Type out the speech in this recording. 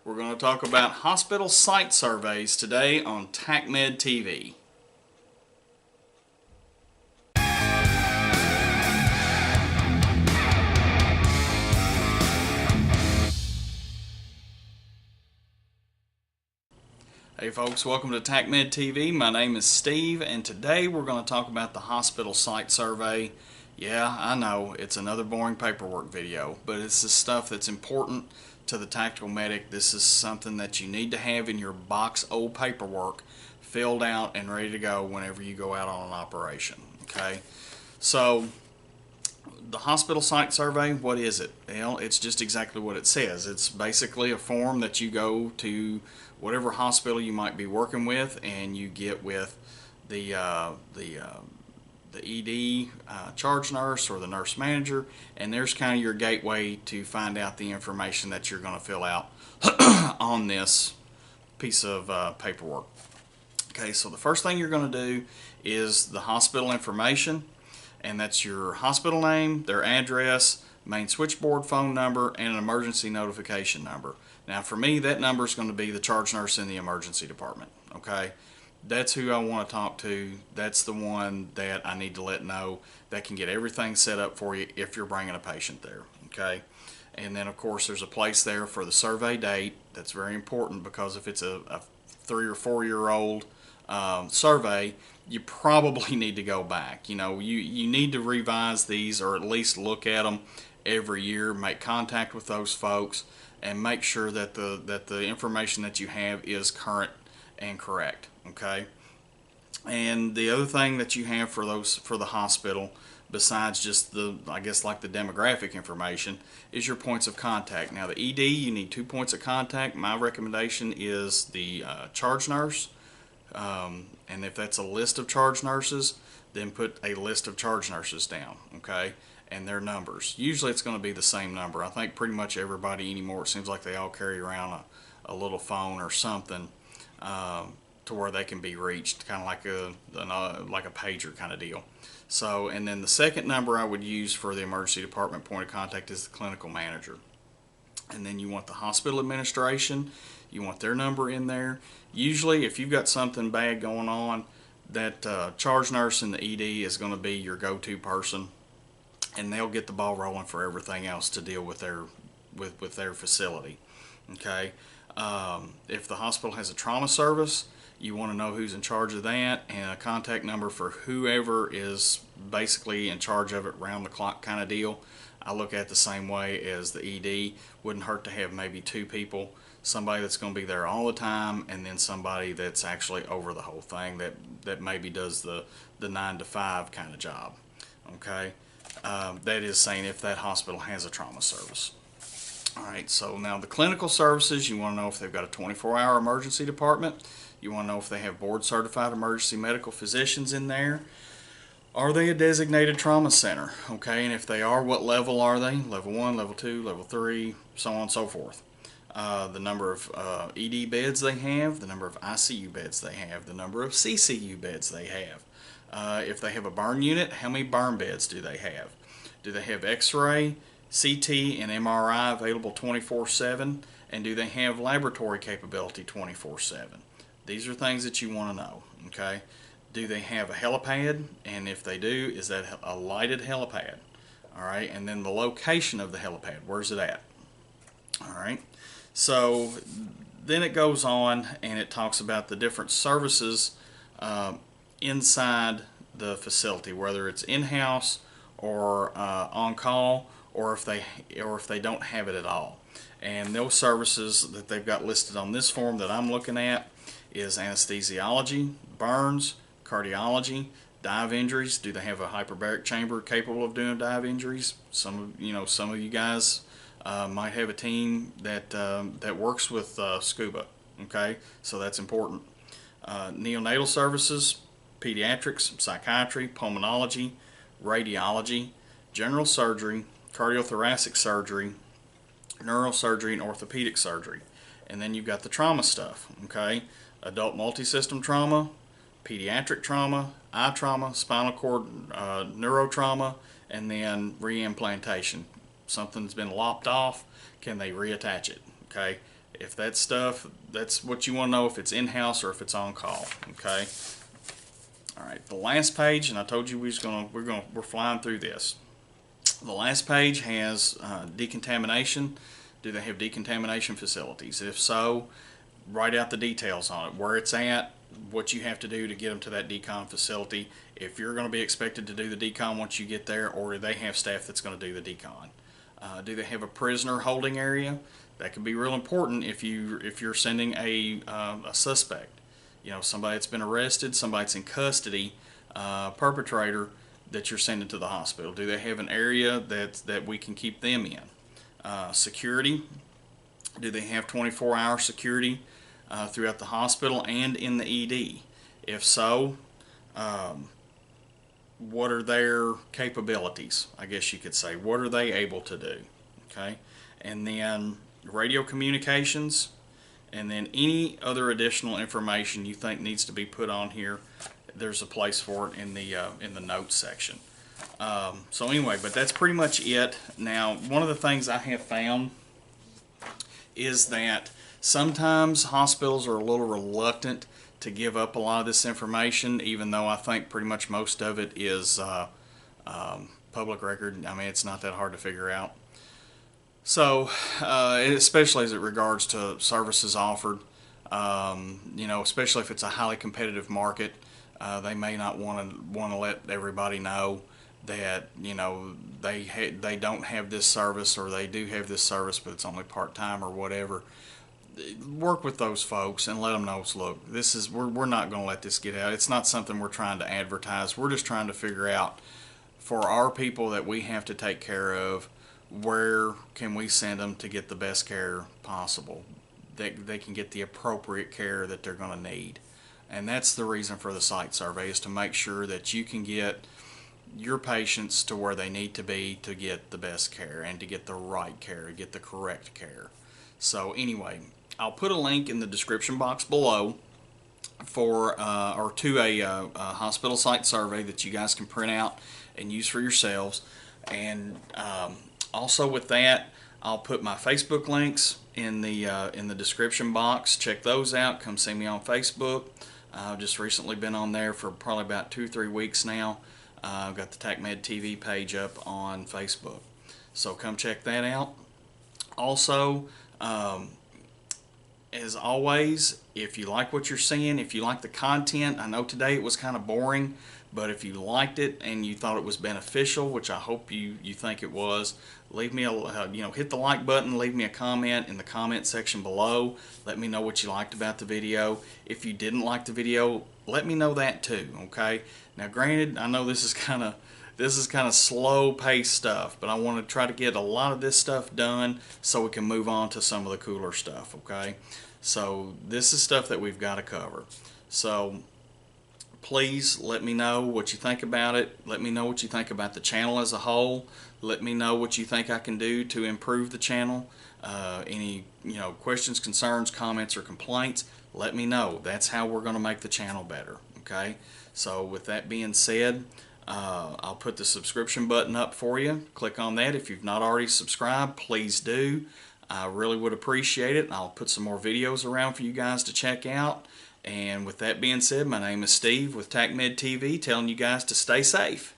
We're going to talk about hospital site surveys today on TacMed TV. Hey folks, welcome to TacMed TV. My name is Steve, and today we're going to talk about the hospital site survey. Yeah, I know, it's another boring paperwork video, but it's the stuff that's important to the tactical medic. This is something that you need to have in your box old paperwork filled out and ready to go whenever you go out on an operation. Okay, so the hospital site survey, what is it? Well, it's just exactly what it says. It's basically a form that you go to whatever hospital you might be working with, and you get with the ED charge nurse or the nurse manager, and there's kind of your gateway to find out the information that you're going to fill out on this piece of paperwork. Okay, so the first thing you're going to do is the hospital information, and that's your hospital name, their address, main switchboard phone number, and an emergency notification number. Now for me, that number is going to be the charge nurse in the emergency department. Okay, that's who I want to talk to. That's the one that I need to let know that can get everything set up for you if you're bringing a patient there. Okay, and then of course there's a place there for the survey date. That's very important, because if it's a 3 or 4 year old survey, you probably need to go back. You know, you need to revise these, or at least look at them every year. Make contact with those folks and make sure that the information that you have is current and correct. Okay, and the other thing that you have for the hospital, besides just the, I guess, like the demographic information, is your points of contact. Now the ED, you need 2 points of contact. My recommendation is the charge nurse, and if that's a list of charge nurses, then put a list of charge nurses down. Okay, and their numbers. Usually it's going to be the same number. I think pretty much everybody anymore, it seems like they all carry around a little phone or something to where they can be reached, kind of like a pager kind of deal. So, and then the second number I would use for the emergency department point of contact is the clinical manager. And then you want the hospital administration, you want their number in there. Usually if you've got something bad going on, that charge nurse in the ED is going to be your go-to person, and they'll get the ball rolling for everything else to deal with their facility. Okay, if the hospital has a trauma service, you want to know who's in charge of that, and a contact number for whoever is basically in charge of it round the clock kind of deal. I look at it the same way as the ED. Wouldn't hurt to have maybe 2 people, somebody that's going to be there all the time, and then somebody that's actually over the whole thing, that maybe does the 9 to 5 kind of job. Okay, that is saying if that hospital has a trauma service. Alright, so now the clinical services, you want to know if they've got a 24-hour emergency department. You want to know if they have board certified emergency medical physicians in there. Are they a designated trauma center? Okay, and if they are, what level are they? Level 1, level 2, level 3, so on and so forth. The number of ED beds they have, the number of ICU beds they have, the number of CCU beds they have. If they have a burn unit, how many burn beds do they have? Do they have X-ray, CT, and MRI available 24/7? And do they have laboratory capability 24/7? These are things that you want to know. Okay, do they have a helipad? And if they do, is that a lighted helipad? All right, and then the location of the helipad, where's it at? All right, so then it goes on and it talks about the different services inside the facility, whether it's in-house or on call, or if they don't have it at all. And those services that they've got listed on this form that I'm looking at is anesthesiology, burns, cardiology, dive injuries. Do they have a hyperbaric chamber capable of doing dive injuries? Some of you guys might have a team that works with scuba. Okay, so that's important. Neonatal services, pediatrics, psychiatry, pulmonology, radiology, general surgery, cardiothoracic surgery, neurosurgery, and orthopedic surgery. And then you've got the trauma stuff. Okay, adult multi-system trauma, pediatric trauma, eye trauma, spinal cord neurotrauma, and then reimplantation. Something's been lopped off, can they reattach it? Okay, If that stuff, that's what you want to know, if it's in-house or if it's on call. Okay. All right. The last page, and I told you we're flying through this. The last page has decontamination. Do they have decontamination facilities? If so, write out the details on it, where it's at, what you have to do to get them to that decon facility, if you're going to be expected to do the decon once you get there, or do they have staff that's going to do the decon. Do they have a prisoner holding area? That could be real important if you're sending a suspect, somebody that's been arrested, somebody that's in custody, perpetrator that you're sending to the hospital. Do they have an area that we can keep them in? Security. Do they have 24-hour security throughout the hospital and in the ED? If so, what are their capabilities, I guess you could say? What are they able to do? Okay, and then radio communications, and then any other additional information you think needs to be put on here, there's a place for it in the notes section. So anyway, but that's pretty much it. Now, one of the things I have found is that sometimes hospitals are a little reluctant to give up a lot of this information, even though I think pretty much most of it is public record. I mean, it's not that hard to figure out. So, especially as it regards to services offered, especially if it's a highly competitive market, they may not want to let everybody know that they don't have this service, or they do have this service but it's only part-time or whatever. Work with those folks and let them know, look, we're not going to let this get out. It's not something we're trying to advertise. We're just trying to figure out, for our people that we have to take care of, where can we send them to get the best care possible, that they can get the appropriate care that they're going to need. And that's the reason for the site survey, is to make sure that you can get your patients to where they need to be to get the best care and to get the right care, to get the correct care. So anyway, I'll put a link in the description box below for or to a hospital site survey that you guys can print out and use for yourselves. And also with that, I'll put my Facebook links in the description box. Check those out. Come see me on Facebook. I've just recently been on there for probably about 2 or 3 weeks now. I've got the TacMed TV page up on Facebook, so come check that out. Also, as always, if you like what you're seeing, if you like the content, I know today it was kind of boring, but if you liked it and you thought it was beneficial, which I hope you think it was, leave me hit the like button, leave me a comment in the comment section below. Let me know what you liked about the video. If you didn't like the video, let me know that too, okay? Now granted, I know this is kind of slow-paced stuff, but I want to try to get a lot of this stuff done so we can move on to some of the cooler stuff, okay? So this is stuff that we've got to cover. So please let me know what you think about it. Let me know what you think about the channel as a whole. Let me know what you think I can do to improve the channel. Any questions, concerns, comments, or complaints, let me know. That's how we're going to make the channel better, okay? So with that being said, I'll put the subscription button up for you. Click on that. If you've not already subscribed, please do. I really would appreciate it. I'll put some more videos around for you guys to check out. And with that being said, my name is Steve with TacMed TV, telling you guys to stay safe.